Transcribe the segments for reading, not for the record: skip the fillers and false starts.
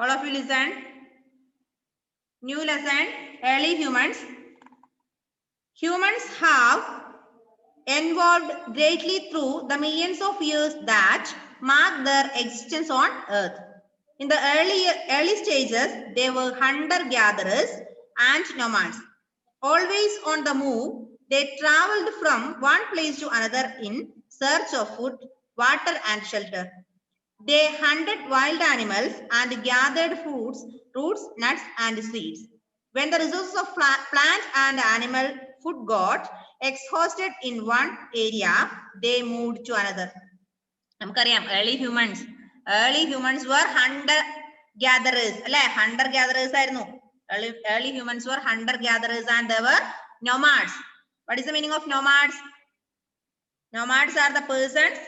All of you listen. New lesson, early humans. Humans have evolved greatly through the millions of years that mark their existence on Earth. In the early stages, they were hunter-gatherers and nomads. Always on the move, they traveled from one place to another in search of food, water, and shelter. They hunted wild animals and gathered fruits, roots, nuts, and seeds. When the resources of plant and animal food got exhausted in one area, they moved to another. നമുക്കറിയാം early humans were hunter gatherers അല്ലെ hunter gatherers ആയിരുന്നു. Early humans were hunter gatherers and they were nomads. What is the meaning of nomads? Nomads are the persons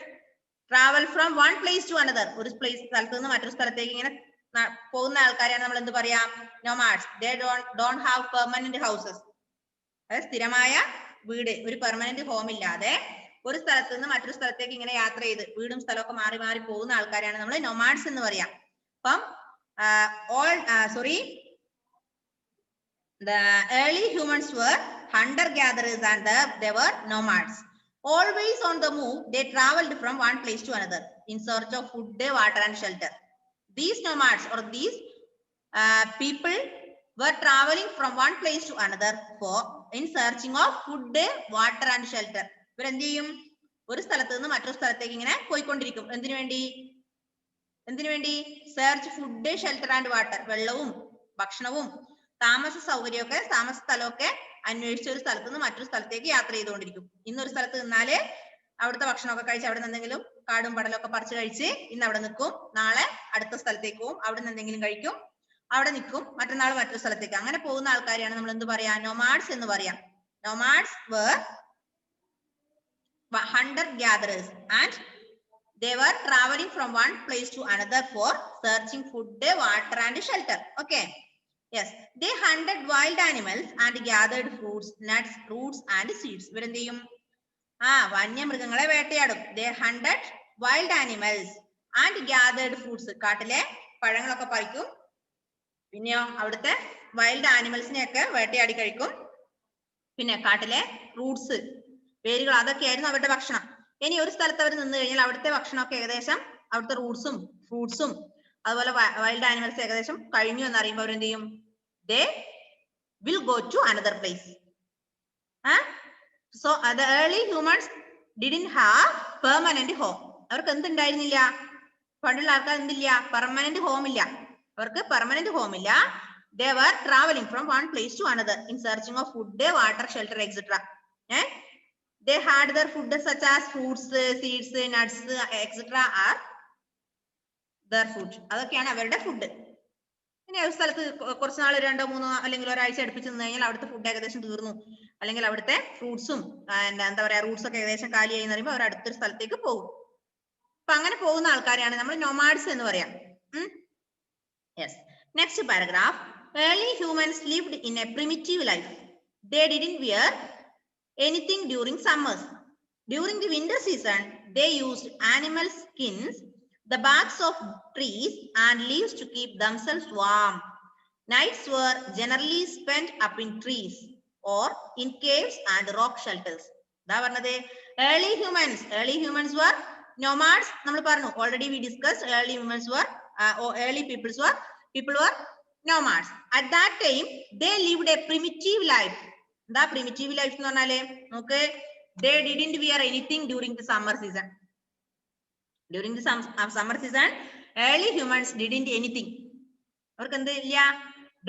travel from one place to another. ഒരു സ്ഥലത്ത് നിന്ന് മറ്റൊരു സ്ഥലത്തേക്ക് ഇങ്ങനെ പോകുന്ന ആൾക്കാരെയാണ് നമ്മൾ എന്ത് പറയാ? nomads. They don't have permanent houses. സ്ഥിരമായ വീട്, ഒരു പെർമനന്റ് ഹോം ഇല്ലാതെ ഒരു സ്ഥലത്ത് നിന്ന് മറ്റൊരു സ്ഥലത്തേക്ക് ഇങ്ങനെ യാത്ര ചെയ്ത് വീടും സ്ഥലമൊക്കെ മാറി മാറി പോകുന്ന ആൾക്കാരെയാണ് നമ്മൾ nomads എന്ന് പറയാ. അപ്പം the early humans were hunter gatherers and they were nomads. Always on the move, they traveled from one place to another in search of food, water, and shelter. These nomads or these people were traveling from one place to another in searching of food, water, and shelter. ഇവർ എന്ത് ചെയ്യും? ഒരു സ്ഥലത്ത് നിന്ന് മറ്റൊരു സ്ഥലത്തേക്ക് ഇങ്ങനെ പോയിക്കൊണ്ടിരിക്കും. എന്തിനു വേണ്ടി? Search food, shelter and water. വെള്ളവും ഭക്ഷണവും താമസ സൗകര്യമൊക്കെ താമസ സ്ഥലമൊക്കെ അന്വേഷിച്ച ഒരു സ്ഥലത്ത് നിന്ന് മറ്റൊരു സ്ഥലത്തേക്ക് യാത്ര ചെയ്തുകൊണ്ടിരിക്കും. ഇന്നൊരു സ്ഥലത്ത് നിന്നാല് അവിടുത്തെ ഭക്ഷണമൊക്കെ കഴിച്ച് അവിടെ നിന്ന് എന്തെങ്കിലും കാടും പടലൊക്കെ പറിച്ച് കഴിച്ച് ഇന്ന് അവിടെ നിൽക്കും, നാളെ അടുത്ത സ്ഥലത്തേക്ക് പോകും, അവിടെ നിന്ന് എന്തെങ്കിലും കഴിക്കും, അവിടെ നിൽക്കും, മറ്റന്നാൾ മറ്റൊരു സ്ഥലത്തേക്ക്. അങ്ങനെ പോകുന്ന ആൾക്കാരെയാണ് നമ്മൾ എന്ത് പറയാ? നോമാഡ്സ് എന്ന് പറയാം. Nomads were hunter gatherers and they were traveling from one place to another for searching food, water, and shelter. Okay. Yes, they hunted wild animals and gathered fruits, nuts, roots, and seeds. ഇവരെന്ത് ചെയ്യും? വന്യമൃഗങ്ങളെ വേട്ടയാടും. They hunted wild animals and gathered fruits. കാട്ടിലെ പഴങ്ങളൊക്കെ പറിക്കും. പിന്നെയോ അവിടുത്തെ wild ആനിമൽസിനെയൊക്കെ വേട്ടയാടി കഴിക്കും. പിന്നെ കാട്ടിലെ ഫ്രൂട്ട്സ്, വേരുകൾ, അതൊക്കെയായിരുന്നു അവരുടെ ഭക്ഷണം. ഇനി ഒരു സ്ഥലത്ത് അവർ നിന്ന് കഴിഞ്ഞാൽ അവിടുത്തെ ഭക്ഷണമൊക്കെ ഏകദേശം അവിടുത്തെ റൂട്ട്സും ഫ്രൂട്ട്സും അതുപോലെ വൈൽഡ് ആനിമൽസ് ഏകദേശം കഴിഞ്ഞു എന്ന് അറിയുമ്പോൾ അവരെന്ത് ചെയ്യും? They will go to another place. So the early humans didn't have permanent home. അവർക്ക് എന്തുണ്ടായിരുന്നില്ല? പണ്ടുള്ള ആൾക്കാർ എന്തില്ല? പെർമനന്റ് ഹോം ഇല്ല. അവർക്ക് പെർമനന്റ് ഹോം ഇല്ല. They were traveling from one place to another in searching of food, water, shelter, etc. They had their food such as fruits, seeds, nuts, etc. are their food. അതൊക്കെയാണ് അവരുടെ food. ഇനി ഒരു സ്ഥലത്ത് കുറച്ച് നാൾ 2 3 അല്ലെങ്കിൽ ഒരാഴ്ച അടുപ്പിച്ച് നിന്ന് കഴിഞ്ഞാൽ അവിടുത്തെ ഫുഡ് ഏകദേശം തീർന്നു, അല്ലെങ്കിൽ അവിടുത്തെ ഫ്രൂട്ട്സും എന്താ പറയാ റൂട്ട്സ് ഒക്കെ ഏകദേശം കാലിയായി എന്ന് പറയുമ്പോൾ അവർ അടുത്തൊരു സ്ഥലത്തേക്ക് പോകും. അപ്പൊ അങ്ങനെ പോകുന്ന ആൾക്കാരെയാണ് നമ്മൾ നോമാഡ്സ് എന്ന് പറയാം. Yes. Next paragraph. Early humans lived in a primitive life. They didn't wear anything during summers. During the winter season, they used animal skins, the barks of trees, and leaves to keep themselves warm. Nights were generally spent up in trees or in caves and rock shelters. Early humans were nomads. Already we discussed early humans were early people were nomads. At that time, they lived a primitive life. The primitive life എന്ന് പറഞ്ഞാലേ okay, they didn't wear anything during the summer season. During the summer season, early humans didn't anything. അവർക്ക് എന്ത് ഇല്ല?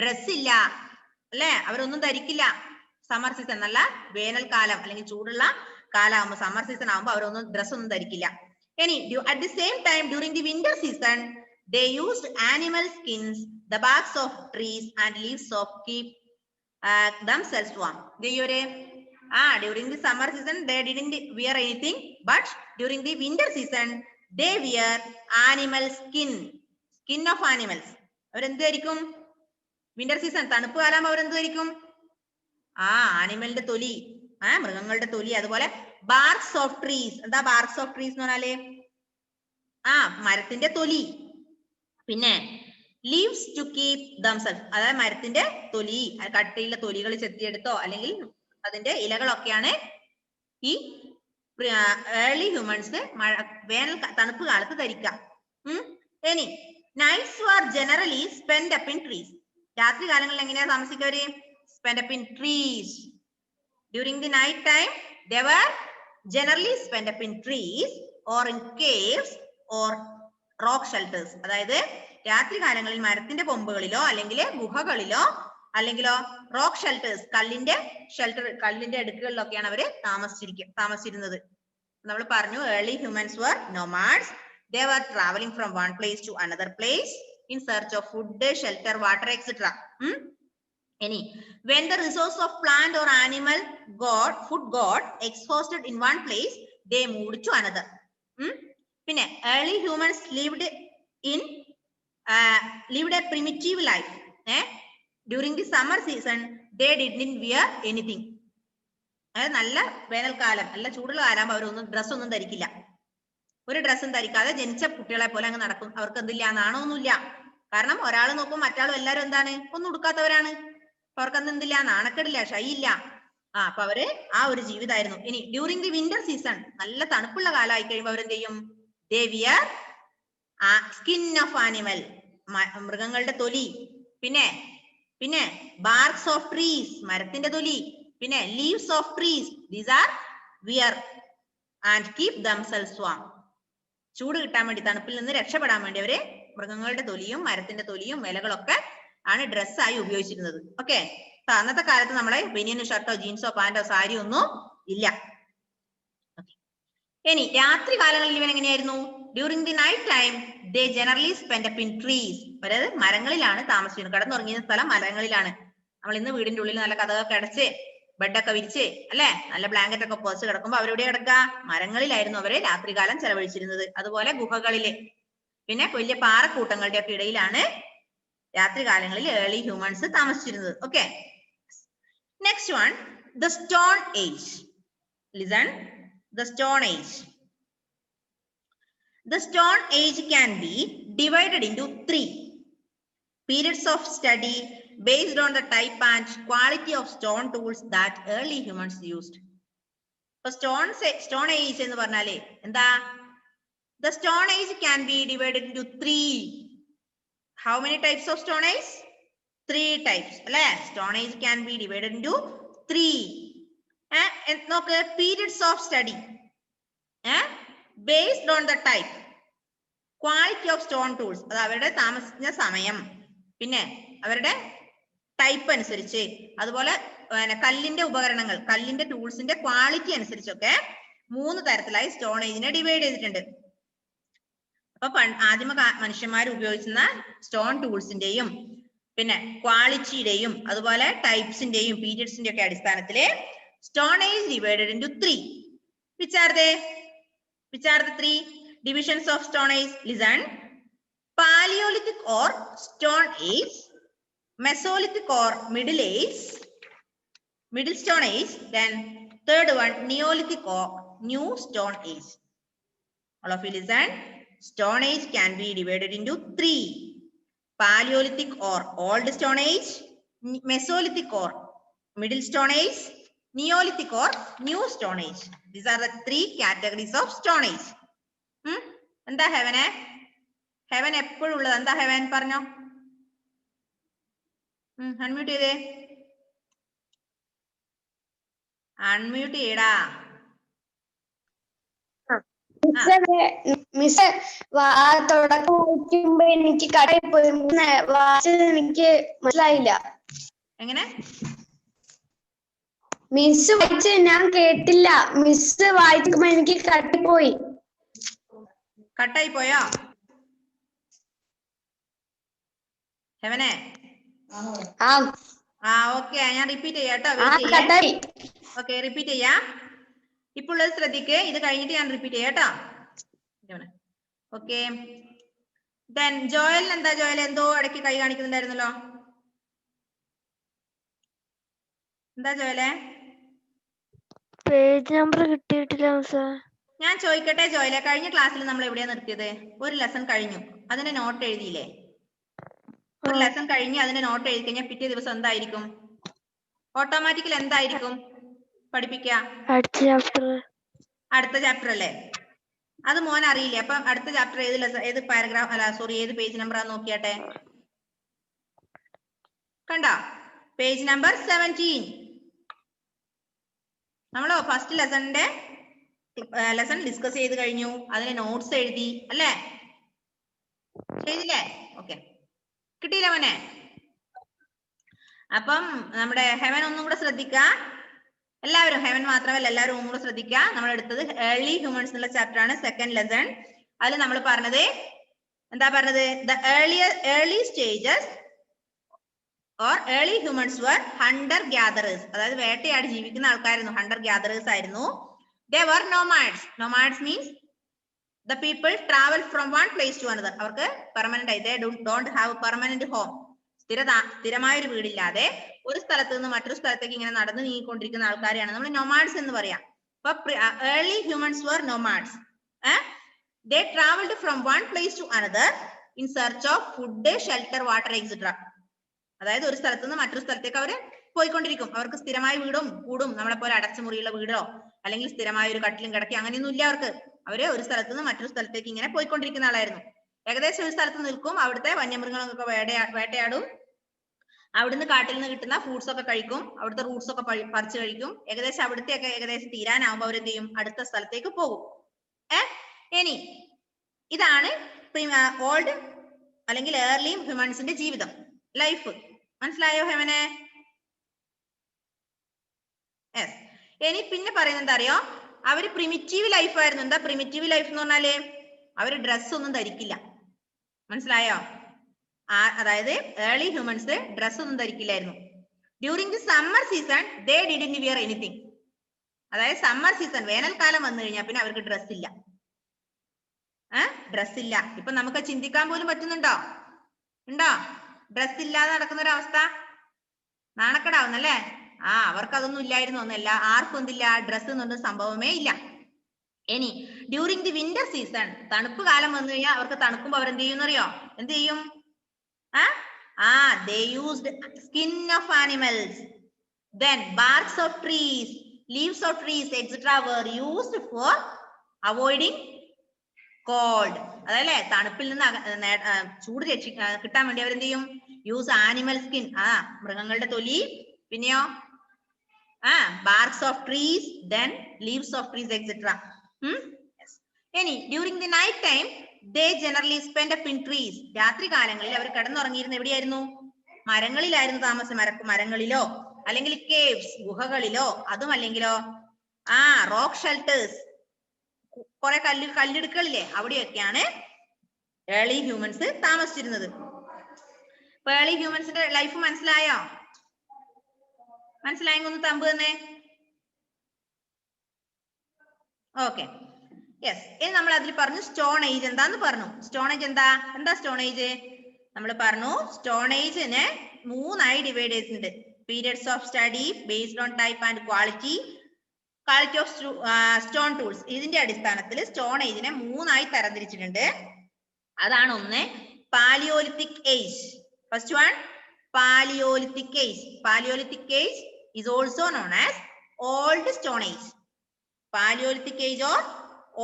Dress ഇല്ല അല്ലെ? അവരൊന്നും ധരിക്കില്ല. Summer season അല്ല, വേനൽക്കാലം അല്ലെങ്കിൽ ചൂടുള്ള കാലാകുമ്പോൾ സമ്മർ സീസൺ ആകുമ്പോൾ അവരൊന്നും ഡ്രസ് ഒന്നും ധരിക്കില്ല. ഇനി at the same time during the winter season, they used animal skins, the barks of trees, and leaves of keep themselves warm. During the summer season they didn't wear anything, but during the winter season they wear animal skin of animals. അവരെന്ത് ധരിക്കും? Winter season തണുപ്പ് കാലം അവരെന്ത് ധരിക്കും? ആനിമലിന്റെ തൊലി, മൃഗങ്ങളുടെ തൊലി. അതുപോലെ ബാർക്സ് ഓഫ് ട്രീസ്. എന്താ ബാർക്സ് ഓഫ് ട്രീസ് എന്ന് പറഞ്ഞാല്? മരത്തിന്റെ തൊലി. പിന്നെ ലീവ്സ് ടു കീപ് ദംസെൽഫ്, അതായത് മരത്തിന്റെ തൊലി, കട്ടിയുള്ള തൊലികൾ ചെത്തിയെടുത്തോ അല്ലെങ്കിൽ അതിന്റെ ഇലകളൊക്കെയാണ് ഈ ഏർലി ഹ്യൂമൻസ് വേനൽ തണുപ്പ് കാലത്ത് ധരിക്കുക. ഇനി nights are generally spend up in trees, രാത്രി കാലങ്ങളിൽ എങ്ങനെയാ താമസിക്കവര്? Spend up in trees. During the night time they were generally spent up in trees or in caves or rock shelters. അതായത് രാത്രി കാലങ്ങളിൽ മരത്തിന്റെ കൊമ്പുകളിലോ അല്ലെങ്കിൽ ഗുഹകളിലോ അല്ലെങ്കിലോ റോക്ക് ഷെൽട്ടേഴ്സ്, കല്ലിന്റെ ഷെൽട്ടർ, കല്ലിന്റെ അടുക്കുകളിലൊക്കെയാണ് അവര് താമസിച്ചിരുന്നത്. നമ്മൾ പറഞ്ഞു early humans were nomads. They were traveling from one place to another place in search of food, shelter, water, etc. Any when the resource of plant or animal food got exhausted in one place, they moved to another. പിന്നെ early humans lived a primitive life. During the summer season they didn't wear anything. അതായത് നല്ല വേനൽക്കാലം, നല്ല ചൂടുള്ള കാലം അവരൊന്നും ഡ്രസ്സൊന്നും ധരിക്കില്ല. ഒരു ഡ്രസ്സും ധരിക്കാതെ ജനിച്ച കുട്ടികളെ പോലെ അങ്ങ് നടക്കും. അവർക്ക് എന്തില്ല, നാണമൊന്നുമില്ല. കാരണം ഒരാൾ നോക്കും മറ്റാളും എല്ലാവരും എന്താണ്, ഒന്നും ഉടുക്കാത്തവരാണ്. അവർക്ക് എന്തില്ല, നാണക്കെടില്ല, ഷൈയില്ല. അപ്പൊ അവര് ആ ഒരു ജീവിതമായിരുന്നു. ഇനി ഡ്യൂറിംഗ് ദി വിന്റർ സീസൺ, നല്ല തണുപ്പുള്ള കാലമായി കഴിയുമ്പോൾ അവരെന്ത് ചെയ്യും? They wear skin of animal, മൃഗങ്ങളുടെ തൊലി. പിന്നെ ബാർക്സ് ഓഫ് ട്രീസ്, മരത്തിന്റെ തൊലി. പിന്നെ leaves of trees, these are wear and keep themselves warm. ചൂട് കിട്ടാൻ വേണ്ടി, തണുപ്പിൽ നിന്ന് രക്ഷപ്പെടാൻ വേണ്ടി അവര് മൃഗങ്ങളുടെ തൊലിയും മരത്തിന്റെ തൊലിയും ഇലകളൊക്കെ ആണ് ഡ്രസ്സായി ഉപയോഗിച്ചിരുന്നത്. ഓക്കെ, അന്നത്തെ കാലത്ത് നമ്മളെ ബനിയനോ ഷർട്ടോ ജീൻസോ പാന്റോ സാരി ഒന്നും ഇല്ല. ഇനി രാത്രി കാലങ്ങളിൽ ഇവൻ എങ്ങനെയായിരുന്നു? During the night time they generally spend up in trees, അതായത് മരങ്ങളിലാണ് താമസിച്ചിരുന്നത്. കടന്നുറങ്ങിയ സ്ഥലം മരങ്ങളിലാണ്. നമ്മൾ ഇന്ന് വീടിന്റെ ഉള്ളിൽ നല്ല കതകൊക്കെ അടച്ച് ബെഡൊക്കെ വിരിച്ച് അല്ലെ, നല്ല ബ്ലാങ്കറ്റ് ഒക്കെ പൊതിച്ച് കിടക്കുമ്പോൾ അവരെവിടെ കിടക്കുക? മരങ്ങളിലായിരുന്നു അവര് രാത്രികാലം ചെലവഴിച്ചിരുന്നത്. അതുപോലെ ഗുഹകളില്, പിന്നെ വലിയ പാറക്കൂട്ടങ്ങളുടെ ഒക്കെ ഇടയിലാണ് രാത്രി കാലങ്ങളിൽ ഏർലി ഹ്യൂമൻസ് താമസിച്ചിരുന്നത്. Okay, next one, the stone age. Listen, the stone age. The stone age can be divided into 3 periods of study based on the type and quality of stone tools that early humans used. So stone age ennu parnale endha? The stone age can be divided into 3. How many types of stone age? 3 types alle. Stone age can be divided into 3. നോക്ക്, periods of study based on the type, quality of stone tools, അത് അവരുടെ താമസിക്കുന്ന സമയം, പിന്നെ അവരുടെ type അനുസരിച്ച്, അതുപോലെ കല്ലിന്റെ ഉപകരണങ്ങൾ, കല്ലിന്റെ ടൂൾസിന്റെ ക്വാളിറ്റി അനുസരിച്ചൊക്കെ 3 തരത്തിലായി സ്റ്റോൺ ഏജിനെ ഡിവൈഡ് ചെയ്തിട്ടുണ്ട്. അപ്പൊ ആദിമ മനുഷ്യന്മാർ ഉപയോഗിച്ചിരുന്ന സ്റ്റോൺ ടൂൾസിന്റെയും പിന്നെ ക്വാളിറ്റിയുടെയും അതുപോലെ ടൈപ്സിന്റെയും പീരിയഡ്സിന്റെ ഒക്കെ അടിസ്ഥാനത്തില് stone age divided into 3. Which are they? Which are the 3 divisions of stone age? Listen: Paleolithic or stone age, Mesolithic or middle age, middle stone age, then third one Neolithic or new stone age. All of you listen. Stone age can be divided into 3: Paleolithic or old stone age, Mesolithic or middle stone age, Neolithic or new stone age. These are the 3 categories of stone age. എന്താ ഹെവനെ? Heaven എപ്പോഴും ഉള്ളത് എന്താ? Heaven പറഞ്ഞോ, unmute ചെയ്തേ, unmute ചെയ്യടാ. Miss തുടക്കം വായിക്കുമ്പോ എനിക്ക് കടയിൽ പോയി വായിച്ചത് എനിക്ക് മനസ്സിലായില്ല. എങ്ങനെ? മിസ് വായിച്ച ഞാൻ കേട്ടില്ല. മിസ് വായിക്കുമ്പോ എനിക്ക് കട്ടായി പോയോ ഹെവനെ? ഓക്കെ, ഞാൻ റിപ്പീറ്റ് ചെയ്യാട്ടോ. ഓക്കെ, റിപ്പീറ്റ് ചെയ്യാം. ഇപ്പോൾ ഉള്ളത് ശ്രദ്ധിക്ക്, ഇത് കഴിഞ്ഞിട്ട് ഞാൻ റിപ്പീറ്റ് ചെയ്യാട്ടോ. ഓക്കെ, ദെൻ ജോയൽ എന്താ? ജോയൽ എന്തോ ഇടയ്ക്ക് കൈ കാണിക്കുന്നുണ്ടായിരുന്നല്ലോ, എന്താ ജോയലെ? പേജ് നമ്പർ കിട്ടിയിട്ടില്ല മിസ്സേ. ഞാൻ ചോദിക്കട്ടെ ജോയലെ, കഴിഞ്ഞ ക്ലാസ്സിൽ നമ്മൾ എവിടെയാ നിർത്തിയത്? ഒരു ലെസൺ കഴിഞ്ഞു, അതിന്റെ നോട്ട് എഴുതിയില്ലേ? ഒരു ലെസൺ കഴിഞ്ഞ് അതിന്റെ നോട്ട് എഴുതി കഴിഞ്ഞാൽ പിറ്റേ ദിവസം എന്തായിരിക്കും? ഓട്ടോമാറ്റിക്കലി എന്തായിരിക്കും പഠിപ്പിക്കുക? അടുത്ത ചാപ്റ്റർ അല്ലേ? അത് മോൻ അറിയില്ലേ? അപ്പൊ അടുത്ത ചാപ്റ്റർ ഏത് പാരഗ്രാഫ് അല്ല സോറി ഏത് പേജ് നമ്പർ ആണെന്ന് നോക്കിയാട്ടെ. കണ്ടോ? Page number 17. നമ്മളോ ഫസ്റ്റ് ലെസൺ ഡിസ്കസ് ചെയ്ത് കഴിഞ്ഞു, അതിന് നോട്ട്സ് എഴുതി അല്ലേ? ചെയ്തില്ലേ? ഓക്കെ, കിട്ടിയില്ല മോനെ? അപ്പം നമ്മുടെ ഹെവൻ ഒന്നും കൂടെ ശ്രദ്ധിക്ക എല്ലാവരും. ഹെവൻ മാത്രമല്ല എല്ലാവരും ഒന്നും കൂടെ ശ്രദ്ധിക്കുക. നമ്മൾ എടുത്തത് ഏർലി ഹ്യൂമൻസ് എന്നുള്ള ചാപ്റ്റർ ആണ്, സെക്കൻഡ് ലെസൺ. അതിൽ നമ്മൾ പറഞ്ഞത് എന്താ പറഞ്ഞത്? The early stages or early humans were hunter gatherers. അതായത് വേട്ടയാടി ജീവിക്കുന്ന ആൾക്കാരായിരുന്നു, ഹണ്ടർ ഗ്യാദറേഴ്സ് ആയിരുന്നു. They were nomads. Nomads means the people travel from one place to another. അവർക്ക് പെർമനന്റ് ആയി they don't have a permanent home. സ്ഥിരമായ ഒരു വീടില്ലാതെ ഒരു സ്ഥലത്ത് നിന്ന് മറ്റൊരു സ്ഥലത്തേക്ക് ഇങ്ങനെ നടന്നു നീങ്ങിക്കൊണ്ടിരിക്കുന്ന ആൾക്കാരെയാണ് നമ്മൾ nomads എന്ന് പറയാം. അപ്പൊ early humans were nomads. They traveled from one place to another in search of food, shelter, water, etc. അതായത് ഒരു സ്ഥലത്ത് നിന്ന് മറ്റൊരു സ്ഥലത്തേക്ക് അവര് പോയിക്കൊണ്ടിരിക്കും. അവർക്ക് സ്ഥിരമായ വീടും കൂടും നമ്മളെ പോലെ അടച്ചുമുറിയുള്ള വീടോ അല്ലെങ്കിൽ സ്ഥിരമായ ഒരു കട്ടിലും കിടക്കി അങ്ങനെയൊന്നും ഇല്ല അവർക്ക്. അവര് ഒരു സ്ഥലത്ത് നിന്ന് മറ്റൊരു സ്ഥലത്തേക്ക് ഇങ്ങനെ പോയിക്കൊണ്ടിരിക്കുന്ന ആളായിരുന്നു. ഏകദേശം ഒരു സ്ഥലത്ത് നിൽക്കും, അവിടുത്തെ വന്യമൃഗങ്ങളൊക്കെ വേട്ടയാടും, അവിടുന്ന് കാട്ടിൽ നിന്ന് കിട്ടുന്ന ഫ്രൂട്ട്സ് ഒക്കെ കഴിക്കും, അവിടുത്തെ റൂട്ട്സ് ഒക്കെ പറിച്ചു കഴിക്കും. ഏകദേശം തീരാനാവുമ്പോൾ അവരെന്ത് ചെയ്യും? അടുത്ത സ്ഥലത്തേക്ക് പോകും. ഇനി ഇതാണ് ഓൾഡ് അല്ലെങ്കിൽ ഏർലി ഹ്യൂമൻസിന്റെ ജീവിതം, ലൈഫ്. മനസ്സിലായോ ഹെവനെ? യെസ്. ഇനി പിന്നെ പറയുന്നത് എന്താ അറിയോ? അവര് പ്രിമിറ്റീവ് ലൈഫ് ആയിരുന്നു. എന്താ പ്രിമിറ്റീവ് ലൈഫ് എന്ന് പറഞ്ഞാല്? അവര് ഡ്രസ് ഒന്നും ധരിക്കില്ല. മനസ്സിലായോ? അതായത് ഏർലി ഹ്യൂമൻസ് ഡ്രസ് ഒന്നും ധരിക്കില്ലായിരുന്നു. During the summer season they didn't wear anything. അതായത് സമ്മർ സീസൺ വേനൽക്കാലം വന്നു കഴിഞ്ഞാൽ പിന്നെ അവർക്ക് ഡ്രസ് ഇല്ല. ഡ്രസ് ഇല്ല. ഇപ്പൊ നമുക്ക് ചിന്തിക്കാൻ പോലും പറ്റുന്നുണ്ടോ? ഉണ്ടോ? ഡ്രസ് ഇല്ലാതെ നടക്കുന്ന ഒരു അവസ്ഥ? നാണക്കെടാവുന്നല്ലേ? അവർക്ക് അതൊന്നും ഇല്ലായിരുന്നു. ഒന്നല്ല, ആർക്കും എന്തില്ല? ഡ്രസ് എന്നൊന്നും സംഭവമേ ഇല്ല. ഇനി ഡ്യൂറിംഗ് ദി വിന്റർ സീസൺ, തണുപ്പ് കാലം വന്നു കഴിഞ്ഞാൽ അവർക്ക് തണുക്കുമ്പോ അവരെന്ത് ചെയ്യുന്ന അറിയോ? എന്ത് ചെയ്യും? they used skin of animals, then barks of trees, leaves of trees, etc. were used for avoiding cold. അതല്ലേ, തണുപ്പിൽ നിന്ന് ചൂട് കിട്ടാൻ വേണ്ടി അവരെന്ത് ചെയ്യും? യൂസ് ആനിമൽ സ്കിൻ, മൃഗങ്ങളുടെ തൊലി, പിന്നെയോ barks of trees, then leaves of trees, etc. ഇനി during the night time they generally spend up in trees. രാത്രി കാലങ്ങളിൽ അവർ കിടന്നുറങ്ങിയിരുന്ന എവിടെയായിരുന്നു? മരങ്ങളിലായിരുന്നു താമസം. മരങ്ങളിലോ അല്ലെങ്കിൽ കേവ്സ്, ഗുഹകളിലോ, അതും അല്ലെങ്കിലോ റോക്ക് ഷെൽട്ടേഴ്സ്, കുറെ കല്ലിടുക്കളില്ലേ, അവിടെയൊക്കെയാണ് ഏർലി ഹ്യൂമൻസ് താമസിച്ചിരുന്നത്. ഇപ്പൊ ഏർലി ഹ്യൂമൻസിന്റെ ലൈഫ് മനസ്സിലായോ? മനസ്സിലായെങ്കിൽ ഒന്ന് തമ്പ് തന്നെ. Okay, yes. ഇനി നമ്മൾ അതിൽ പറഞ്ഞു സ്റ്റോൺ ഏജ് എന്താന്ന് പറഞ്ഞു. സ്റ്റോൺ ഏജ് എന്താ സ്റ്റോൺ ഏജ്? നമ്മൾ പറഞ്ഞു സ്റ്റോൺ ഏജിനെ 3ആയി ഡിവൈഡ് ചെയ്തിട്ടുണ്ട്. Periods of study based on type and quality of stone tools. ഇതിന്റെ അടിസ്ഥാനത്തിൽ സ്റ്റോൺ ഏജിനെ 3ആയി തരംതിരിച്ചിട്ടുണ്ട്. അതാണ് ഒന്ന് paleolithic age. First one paleolithic age. Paleolithic age is also known as old stone age. Paleolithic age or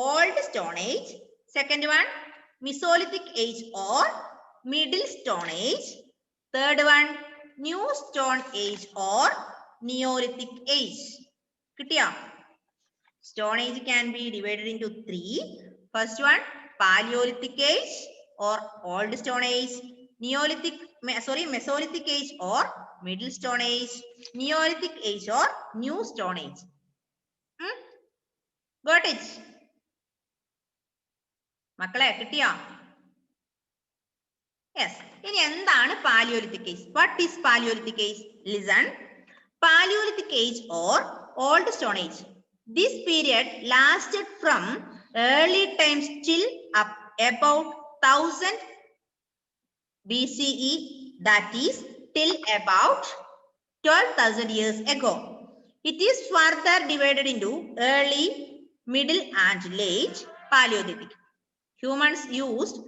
old stone age. Second one Mesolithic age or middle stone age. Third one new stone age or Neolithic age. കിട്ടിയോ? Stone age can be divided into 3. First one Paleolithic age or old stone age, Mesolithic age or middle stone age, Neolithic age or new stone age. Got it? മക്കളെ കിട്ടിയോ? Yes. ഇനി എന്താണ് paleolithic age? What is paleolithic age? Listen. Paleolithic age or old stone age. This period lasted from early times till up about 1000 BCE, that is till about 12,000 years ago. It is further divided into early, middle and late Paleolithic. Humans used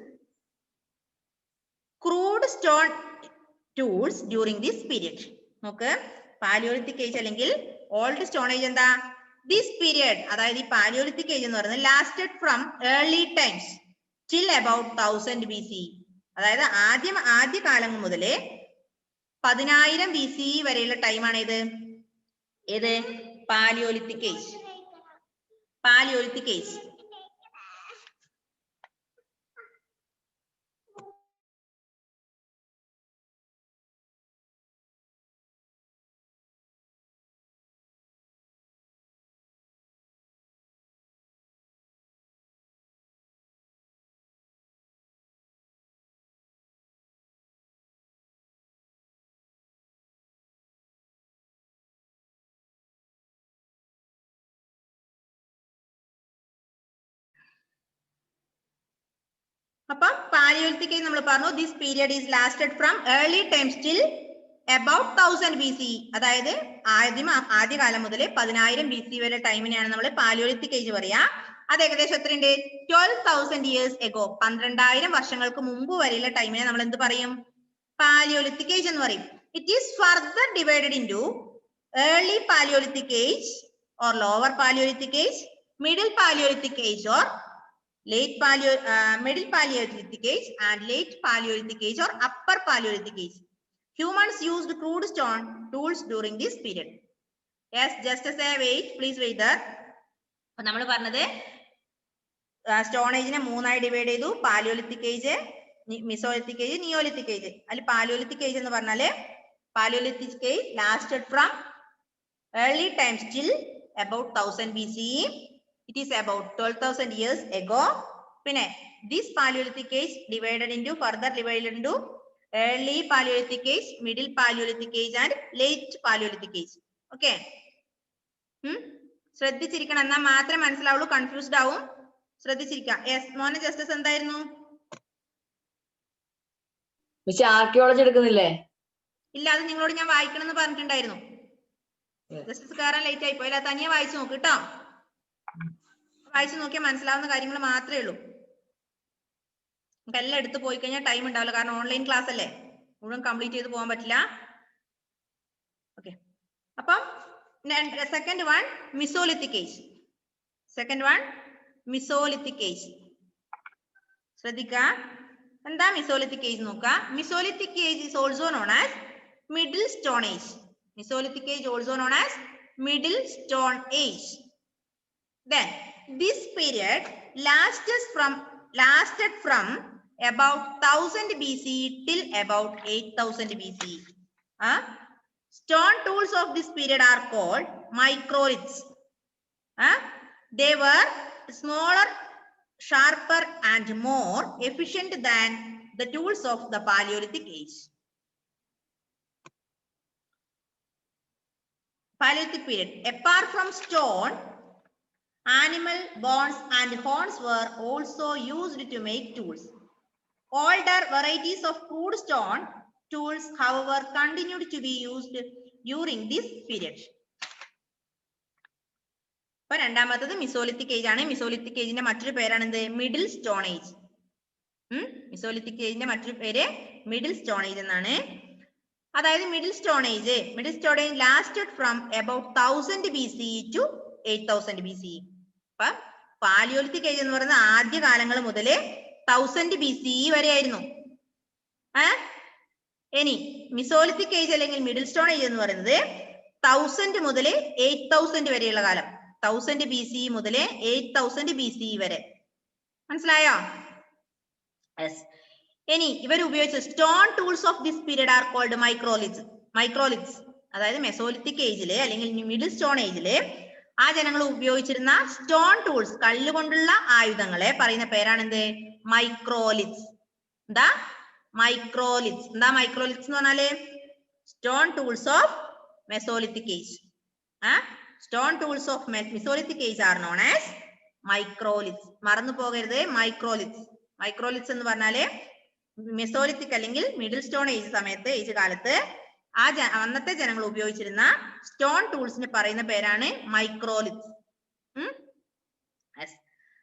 crude stone tools during this period. നോക്ക്, Palaeolithic age അല്ലെങ്കിൽ old stone age എന്താ? This period, അതായത് ഈ Palaeolithic age എന്ന് പറയുന്നത് lasted from early times till about 1000 BC. അതായത് ആദ്യ കാലം മുതലേ 10,000 BC വരെയുള്ള ടൈമാണ് ഇത്. ഏത്? Palaeolithic age. Palaeolithic age. അപ്പം പാലിയോളിത്തിക് ഏജ് നമ്മൾ പറഞ്ഞു this period is lasted from early times till about 1000 BC. അതായത് ആദ്യകാലം മുതൽ 10,000 BC വരെ ടൈമിനെയാണ് നമ്മൾ പാലിയോളിത്തിക് ഏജ് പറയാ. അത് ഏകദേശം എത്രയുണ്ട്? 12,000 years ago. 12,000 വർഷങ്ങൾക്ക് മുമ്പ് വരെയുള്ള ടൈമിനെ നമ്മൾ എന്ത് പറയും? പാലിയോളിത്തിക് ഏജ് എന്ന് പറയും. It is further divided into early Palaeolithic age or lower Palaeolithic age, middle Palaeolithic age or middle Paleolithic age and late Paleolithic age or upper Paleolithic age. Humans used crude stone tools during this period. Yes, just a wait, please wait there. അപ്പോൾ നമ്മൾ പറഞ്ഞത് stone ഏജിനെ മൂന്നായി divide ചെയ്തു. Palaeolithic age, Mesolithic age, Neolithic age. അതിൽ Palaeolithic age എന്ന് പറഞ്ഞാല് Palaeolithic age lasted from early times till about 1000 BC. It is about 12,000 years ago. പിന്നെ this Paleolithic age further divided into early Paleolithic age, middle Paleolithic age and late Paleolithic age. Okay. ശ്രദ്ധിച്ചിരിക്കണം, എന്നാൽ മാത്രമേ മനസ്സിലാവുള്ളൂ. Confused ആവും. ശ്രദ്ധിച്ചിരിക്കാം. Yes മോനെ justice എന്തായിരുന്നു? Archaeology എടുക്കുന്നില്ലേ? ഇല്ല, അത് നിങ്ങളോട് ഞാൻ വായിക്കണം എന്ന് പറഞ്ഞിട്ടുണ്ടായിരുന്നു. ജസ്റ്റിസ് കയറാൻ ലേറ്റ് ആയി പോയില്ല. തനിയെ വായിച്ചു നോക്ക് കേട്ടോ. വായിച്ചു നോക്കിയാൽ മനസ്സിലാവുന്ന കാര്യങ്ങൾ മാത്രമേ ഉള്ളൂ. നമുക്ക് എല്ലാം എടുത്ത് പോയി കഴിഞ്ഞാൽ ടൈം ഉണ്ടാവില്ല. കാരണം ഓൺലൈൻ ക്ലാസ് അല്ലേ, മുഴുവൻ കംപ്ലീറ്റ് ചെയ്ത് പോകാൻ പറ്റില്ല. ഓക്കെ, അപ്പം second one Mesolithic age. Second one Mesolithic age. ശ്രദ്ധിക്കുക, എന്താ മിസോലിത്തിക് ഏജ് നോക്കുക. Mesolithic age is also known as middle stone age. Mesolithic age also known as middle stone age. Then this period lasted from about 1000 BC till about 8,000 BC. Stone tools of this period are called microliths. They were smaller, sharper and more efficient than the tools of the Paleolithic age. Paleolithic period. Apart from stone, animal bones and horns were also used to make tools. Older varieties of crude stone tools, however, continued to be used during this period. അപ്പോൾ രണ്ടാമത്തത് Mesolithic age ആണ്. Mesolithic ഏജിന്റെ മറ്റൊരു പേരാണ് എന്ത്? Middle stone age. Mesolithic ഏജിന്റെ മറ്റൊരു പേര് middle stone age എന്നാണ്. അതായത് middle stone age lasted from about 1000 BC to 8,000 BC. അപ്പൊ പാലിയോലിത്തിക് ഏജ് എന്ന് പറയുന്നത് ആദ്യ കാലങ്ങൾ മുതൽ 1000 BC വരെ ആയിരുന്നു. ഇനി മിസോലിത്തിക് ഏജ് അല്ലെങ്കിൽ മിഡിൽ സ്റ്റോൺ ഏജ് എന്ന് പറയുന്നത് 1000 മുതൽ 8,000 വരെയുള്ള കാലം. 1000 BC മുതൽ 8,000 BC വരെ. മനസ്സിലായോ? യെസ്. ഇനി ഇവർ ഉപയോഗിച്ച stone tools of this period are called microliths. അതായത് മെസോലിത്തിക് ഏജില് അല്ലെങ്കിൽ മിഡിൽ സ്റ്റോൺ ഏജില് ആ ജനങ്ങൾ ഉപയോഗിച്ചിരുന്ന സ്റ്റോൺ ടൂൾസ്, കല്ലുകൊണ്ടുള്ള ആയുധങ്ങളെ പറയുന്ന പേരാണ് എന്ത്? മൈക്രോലിത്സ്. എന്താ മൈക്രോലിത്സ്? മൈക്രോലിത്സ് എന്ന് പറഞ്ഞാല് stone tools of Mesolithic age. Stone tools of Mesolithic age are known as microliths. മറന്നു പോകരുത്, മൈക്രോലിത്സ് എന്ന് പറഞ്ഞാല് മെസോലിത്തിക് അല്ലെങ്കിൽ മിഡിൽ സ്റ്റോൺ ഏജ് കാലത്ത് അന്നത്തെ ജനങ്ങൾ ഉപയോഗിച്ചിരുന്ന സ്റ്റോൺ ടൂൾസിന് പറയുന്ന പേരാണ് മൈക്രോലിത്സ്.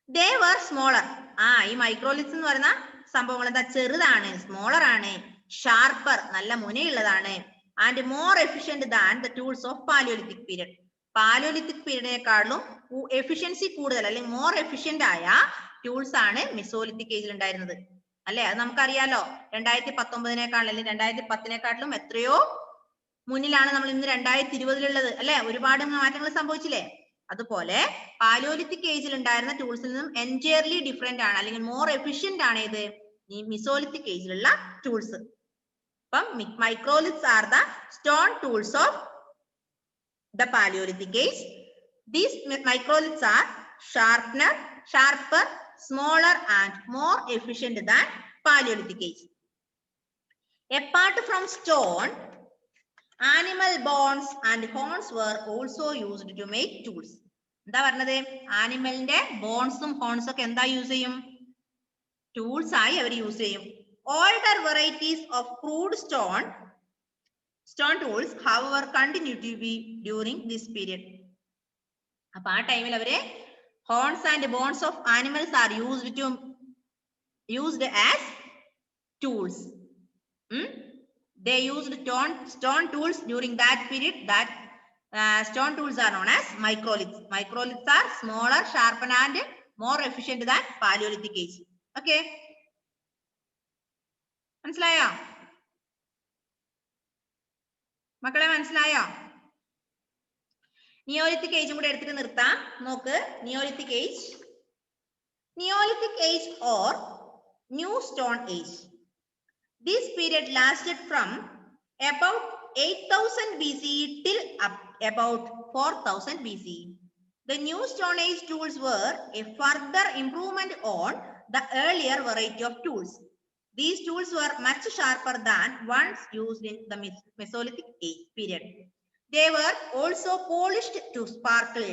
They were smaller. ഈ മൈക്രോലിത്സ് എന്ന് പറയുന്ന സംഭവങ്ങൾ എന്താ? ചെറുതാണ്, സ്മോളർ ആണ്. ഷാർപ്പർ നല്ല മുനയുള്ളതാണ്, and more efficient than the tools of Paleolithic period. Paleolithic പീരീഡിനെക്കാളും എഫിഷ്യൻസി കൂടുതൽ അല്ലെങ്കിൽ മോർ എഫിഷ്യന്റ് ആയ ടൂൾസ് ആണ് മെസോലിത്തിക് ഏജിൽ ഉണ്ടായിരുന്നത്. അല്ലെ? അത് നമുക്കറിയാലോ. 2019 അല്ലെങ്കിൽ 2010 എത്രയോ മുന്നിലാണ് നമ്മൾ ഇന്ന് 2020 അല്ലെ? ഒരുപാട് മാറ്റങ്ങൾ സംഭവിച്ചില്ലേ? അതുപോലെ പാലിയോലിത്തിക് ഏജിൽ ഉണ്ടായിരുന്ന ടൂൾസിൽ നിന്നും എൻറ്റയർലി ഡിഫറെന്റ് ആണ് അല്ലെങ്കിൽ മോർ എഫിഷ്യന്റ് ആണ് ഏത്? ഈ മെസോലിത്തിക് ഏജിലുള്ള ടൂൾസ്. അപ്പം microliths are the stone tools of the Paleolithic age. These microliths are sharper, smaller and more efficient than Paleolithic age. Apart from stone, animal bones and horns were also used to make tools. എന്താ പറഞ്ഞത്? ആനിമലിന്റെ ബോൺസും ഹോൺസും ഒക്കെ എന്താ use ചെയ്യും? Tools ആയി അവർ use ചെയ്യും. Older varieties of crude stone tools, however, continue to be during this period. അപ്പൊ ആ ടൈമിൽ അവര് horns and bones of animals are used as tools. They used stone tools during that period. That stone tools are known as microliths. Microliths are smaller, sharper and more efficient than Paleolithic age. Okay, മനസ്സിലായോ മക്കളെ? മനസ്സിലായോ? Neolithic ഏജും കൂടെ എടുത്തിട്ട് നിർത്താം. നോക്ക്, Neolithic age or new stone age. This period lasted from about 8000 BCE till about 4000 BCE. The new stone age tools were a further improvement on the earlier variety of tools. These tools were much sharper than ones used in the Mesolithic age period. They were also polished to sparkle.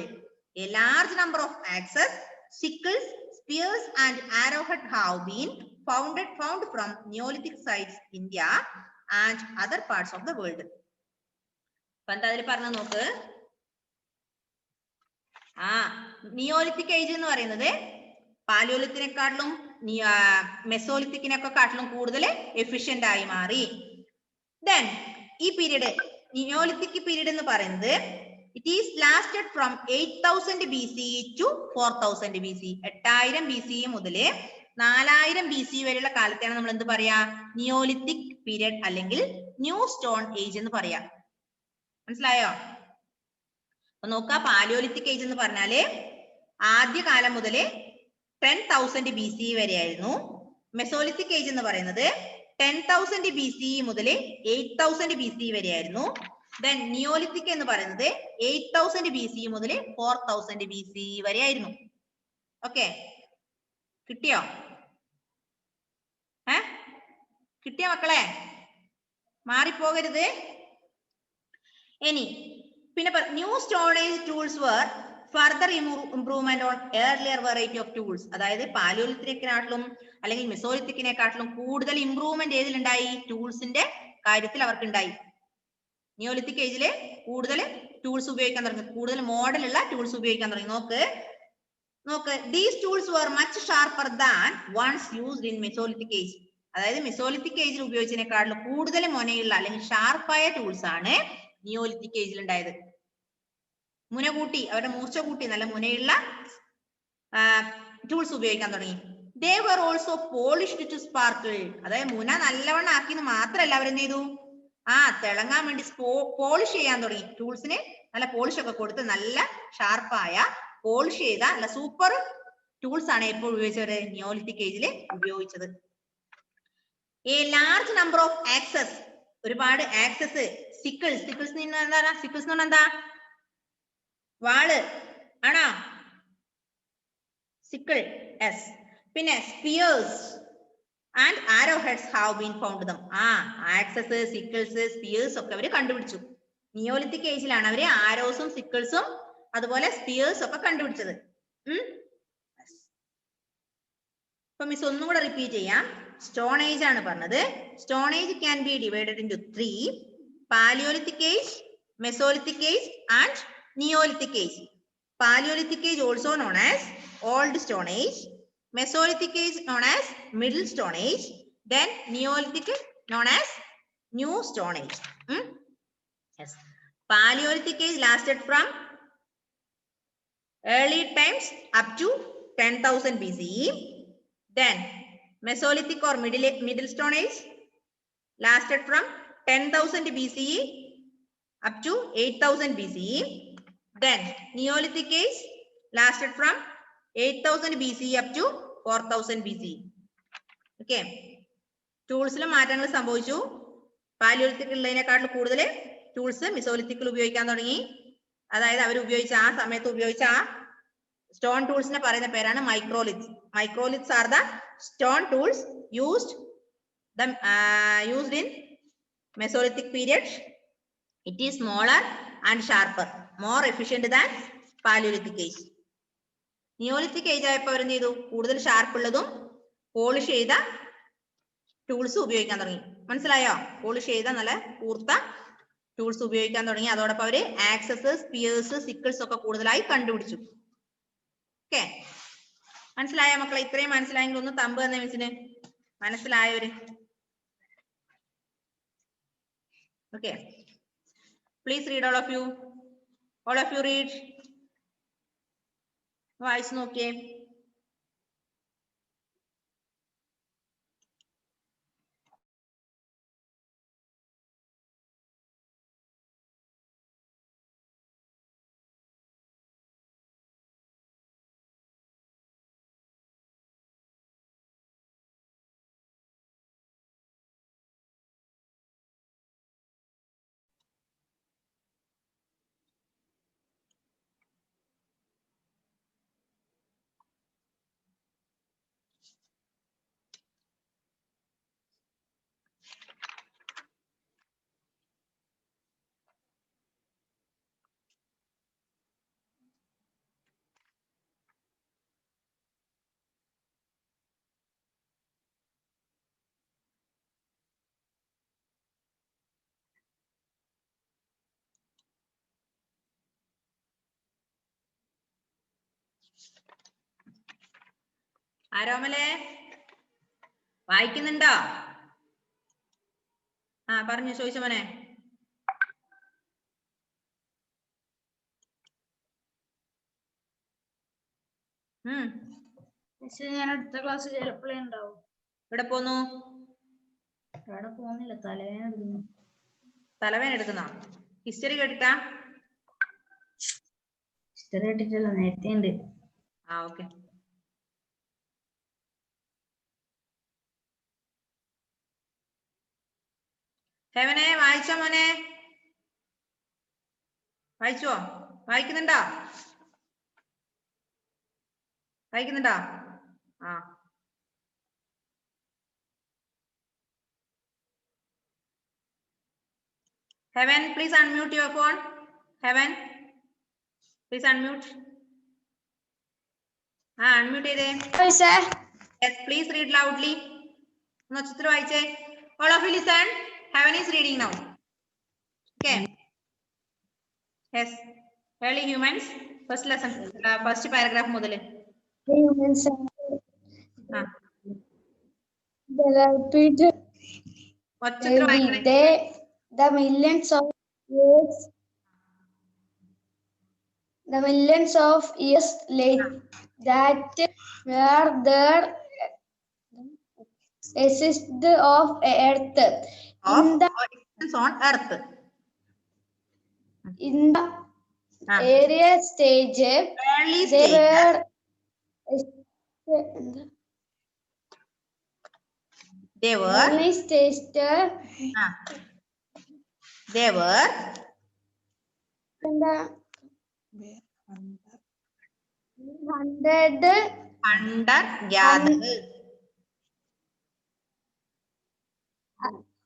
A large number of axes, sickles, spears and arrowheads have been found from Neolithic sites in India and other parts of the world. എന്താ അതിൽ പറഞ്ഞു നോക്ക്. Neolithic age എന്ന് പറയുന്നത് പാലിയോലിത്തിനെക്കാട്ടിലും മെസോലിത്തിക്കിനെക്കാട്ടിലും കൂടുതൽ efficient ആയി മാറി. Then ഈ പീരീഡ് നിയോലിത്തിക് പീരീഡ് എന്ന് പറയുന്നത് it is lasted from 8000 BCE to 4000 BCE. 8000 BCE മുതൽ 4000 BCE വരെയുള്ള കാലത്തെയാണ് നമ്മൾ എന്ത് പറയാ? നിയോലിത്തിക് പീരീഡ് അല്ലെങ്കിൽ ന്യൂ സ്റ്റോൺ ഏജ് എന്ന് പറയാ. മനസ്സിലായോ? അപ്പൊ നോക്കാം, പാലിയോലിത്തിക് ഏജ് എന്ന് പറഞ്ഞാല് ആദ്യകാലം മുതൽ 10,000 BCE വരെയായിരുന്നു. മെസോലിത്തിക് ഏജ് എന്ന് പറയുന്നത് 10,000 BCE മുതൽ 8,000 BCE വരെയായിരുന്നു. ദെൻ നിയോലിത്തിക് എന്ന് പറയുന്നത് 8,000 BCE മുതൽ 4,000 BCE വരെയായിരുന്നു. ഓക്കെ, കിട്ടിയോ? കിട്ടിയ മക്കളെ? മാറിപ്പോകരുത്. ഇനി പിന്നെ new stone age tools were further improvement on earlier variety of tools. അതായത് പാലിയോലിത്തിനെക്കാട്ടിലും അല്ലെങ്കിൽ മെസോലിത്തിക്കിനെക്കാട്ടിലും കൂടുതൽ ഇംപ്രൂവ്മെന്റ് ഏതിലുണ്ടായി? ടൂൾസിന്റെ കാര്യത്തിൽ അവർക്ക് ഉണ്ടായി. നിയോലിത്തിക് ഏജില് കൂടുതൽ ടൂൾസ് ഉപയോഗിക്കാൻ തുടങ്ങി, കൂടുതൽ മോഡലുള്ള ടൂൾസ് ഉപയോഗിക്കാൻ തുടങ്ങി. നോക്ക്, these tools were much sharper than ones used in mesolithic age. അതായത് മെസോലിത്തിക് ഏജിൽ ഉപയോഗിച്ചതിനെക്കാട്ടിലും കൂടുതൽ മുനയുള്ള അല്ലെങ്കിൽ ഷാർപ്പായ ടൂൾസ് ആണ് നിയോലിത്തിക് ഏജിൽ ഉണ്ടായത്. മുന കൂട്ടി, അവരുടെ മൂർച്ച കൂട്ടി നല്ല മുനയുള്ള ടൂൾസ് ഉപയോഗിക്കാൻ തുടങ്ങി. They were also polished to sparkle. അതായത് മുന നല്ലവണ്ണം ആക്കിയെന്ന് മാത്രമല്ല, അവരെന്ത് ചെയ്തു? തിളങ്ങാൻ വേണ്ടി പോളിഷ് ചെയ്യാൻ തുടങ്ങി. ടൂൾസിന് നല്ല പോളിഷ് ഒക്കെ കൊടുത്ത് നല്ല ഷാർപ്പായ പോളിഷ് ചെയ്ത നല്ല സൂപ്പർ ടൂൾസ് ആണ് ഇപ്പോൾ ഉപയോഗിച്ചവര് നിയോലിത്തിക് ഏജിൽ ഉപയോഗിച്ചത്. A large number of axes, ഒരുപാട് ആക്സസ്, സിക്കിൾസ് എന്ന് പറഞ്ഞാൽ എന്താ? വാള് ആണോ? Sickle, yes. പിന്നെ spears and arrow heads have been found them. Axes, sickles, spears ഒക്കെ അവര് കണ്ടുപിടിച്ചു. നിയോലിത്തിക് ഏജിലാണ് അവര് ആരോസും സിക്കിൾസും അതുപോലെ സ്പിയേഴ്സ് ഒക്കെ കണ്ടുപിടിച്ചത്. അപ്പൊ മിസ് ഒന്നും കൂടെ റിപ്പീറ്റ് ചെയ്യാം. സ്റ്റോൺ ഏജ് ആണ് പറഞ്ഞത്. Stone age can be divided into 3: paleolithic age, mesolithic age and Neolithic age. Paleolithic age also known as Old Stone Age. Mesolithic age known as Middle Stone Age. Then Neolithic known as New Stone Age. Yes. Paleolithic age lasted from early times up to 10,000 BCE. Then Mesolithic or Middle Stone Age lasted from 10,000 BCE up to 8,000 BCE. Then Neolithic age lasted from 8,000 BCE up to 4,000 BCE. Okay. ടൂൾസിലും മാറ്റങ്ങൾ സംഭവിച്ചു. Palaeolithic ഉള്ളതിനേക്കാളും കൂടുതൽ tools മിസോലിത്തിക്കിൽ ഉപയോഗിക്കാൻ തുടങ്ങി. അതായത് അവർ ഉപയോഗിച്ച ആ സമയത്ത് ഉപയോഗിച്ച ആ സ്റ്റോൺ ടൂൾസിനെ പറയുന്ന പേരാണ് microliths. Microliths are the stone tools used in Mesolithic period. It is smaller and sharper, more efficient than Paleolithic age. Neolithic age ആയപ്പോൾ അവർ എന്ത് ചെയ്തു? കൂടുതൽ ഷാർപ്പ് ഉള്ളതും പോളിഷ് ചെയ്ത ടൂൾസ് ഉപയോഗിക്കാൻ തുടങ്ങി. മനസ്സിലായോ? പോളിഷ് ചെയ്ത നല്ല കൂർത്ത ടൂൾസ് ഉപയോഗിക്കാൻ തുടങ്ങി. അതോടൊപ്പം അവര് ആക്സസ്, സ്പിയേഴ്സ്, സിക്കിൾസ് ഒക്കെ കൂടുതലായി കണ്ടുപിടിച്ചു. ഓക്കെ, മനസ്സിലായോ മക്കളെ? ഇത്രയും മനസ്സിലായെങ്കിൽ ഒന്ന് തമ്പ് തന്നെ മിസ്സിന്. മനസ്സിലായവര്? Okay, please read, all of you. All of you read. വായിച്ചു നോക്കിയേ. ആരോമലേ വായിക്കുന്നുണ്ടോ? ആ പറഞ്ഞു, ചോദിച്ച മോനെ. ഞാൻ അടുത്ത ക്ലാസ് ചിലപ്പോഴേ ഉണ്ടാവും. ഇവിടെ പോന്നു? അവിടെ പോകുന്നില്ല, തലവേദന എടുക്കുന്നു. തലവേദന എടുക്കുന്നോ? ഹിസ്റ്ററി കേട്ടിട്ടാ? ഹിസ്റ്ററി കേട്ടിട്ടില്ല, നേരത്തെ ഉണ്ട്. ആ ഓക്കെ. ഹെവനെ വായിച്ചോ മോനെ? വായിച്ചോ? വായിക്കുന്നുണ്ടോ? വായിക്കുന്നുണ്ടോ? ആ Heaven, please unmute your phone. Heaven, please unmute. Unmute ചെയ്തേ. Yes, please read loudly. നക്ഷത്ര വായിച്ചേ. All of you listen. Heaven is reading now. Okay. Yes. Early humans. First lesson. First paragraph മുതൽ. Humans the millions of years late that were there exist of earth On earth. In the area stage Early they stage. were early stage They were hunter gatherers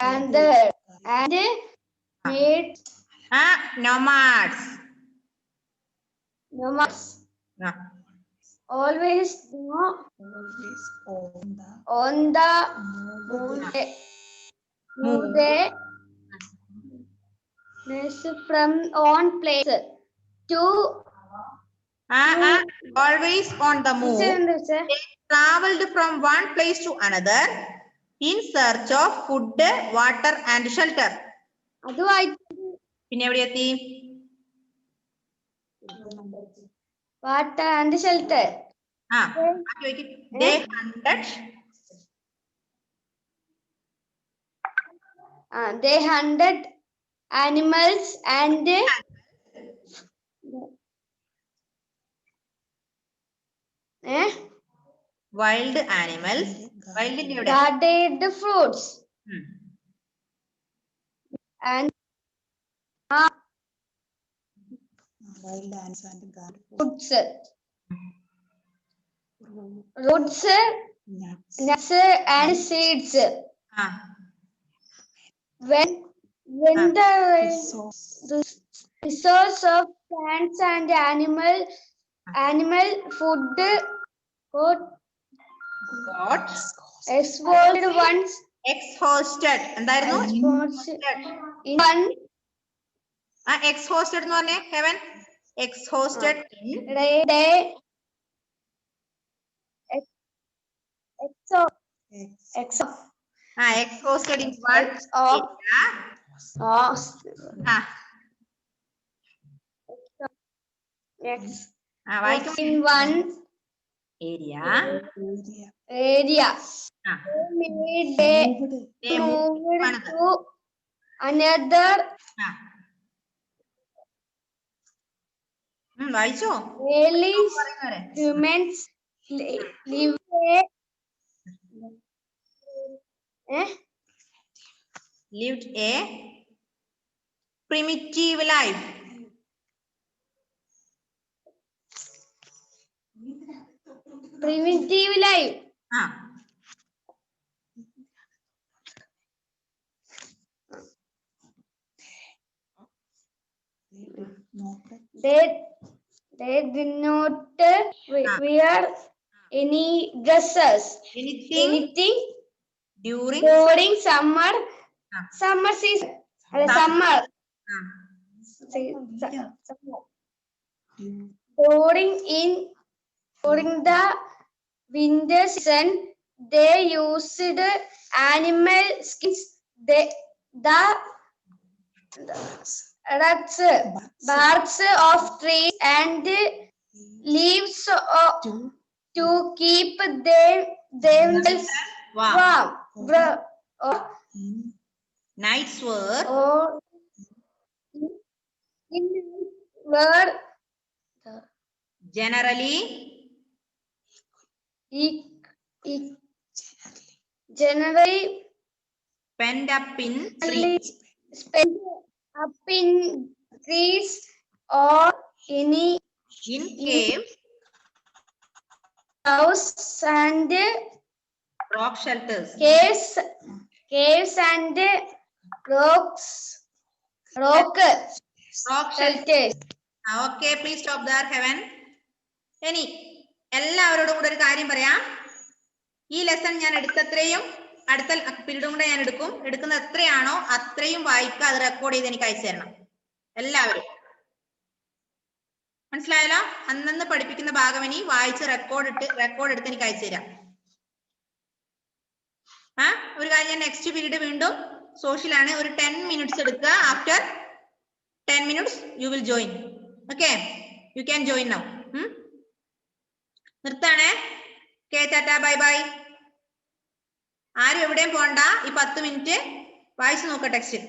and made nomads. Always on the move from one place to always on the move. They traveled from one place to another in search of food water and shelter. അത് വായിച്ചു. പിന്നെ എവിടെ എത്തി? Water and shelter. ആ they hunted animals and wild animals. Wild gathered fruits and roots, nuts and seeds. When the resource of plants and animal food got exhausted once. Exhausted എന്തായിരുന്നു? In one exhausted എന്ന് പറഞ്ഞേ heaven. exhausted in day exhausted in one in one area they moved to another വായിച്ചോ? early humans lived a primitive life. They did not wear any dresses. Anything during summer season. Summer. During the winter season, they used animal skins. The barks of trees and leaves to keep themselves warm. Nights were generally penned up in trees or in caves, house and rock shelters. Caves and rock shelters. Okay, please stop there, Heaven. ഇനി എല്ലാവരോടും കൂടെ ഒരു കാര്യം പറയാം. ഈ lesson ഞാൻ എടുത്തത്രയും അടുത്ത പീരീഡും കൂടെ ഞാൻ എടുക്കുന്ന എത്രയാണോ അത്രയും വായിക്കുക. അത് റെക്കോർഡ് ചെയ്ത് എനിക്ക് അയച്ചു തരണം എല്ലാവരും. മനസ്സിലായല്ലോ? അന്നന്ന് പഠിപ്പിക്കുന്ന ഭാഗം ഇനി വായിച്ച് റെക്കോർഡ് എടുത്ത് എനിക്ക് അയച്ചു തരാം. ഒരു കാര്യം, ഞാൻ നെക്സ്റ്റ് പീരീഡ് വീണ്ടും സോഷ്യൽ ആണ്. ഒരു 10 minutes എടുക്കുക. After 10 minutes you will join. Okay, you can join now. നിർത്താണേ. ടാറ്റാ, ബൈ ബൈ. ആരും എവിടെയും പോണ്ട. ഈ 10 minute വായിച്ചു നോക്ക ടെക്സ്റ്റ്.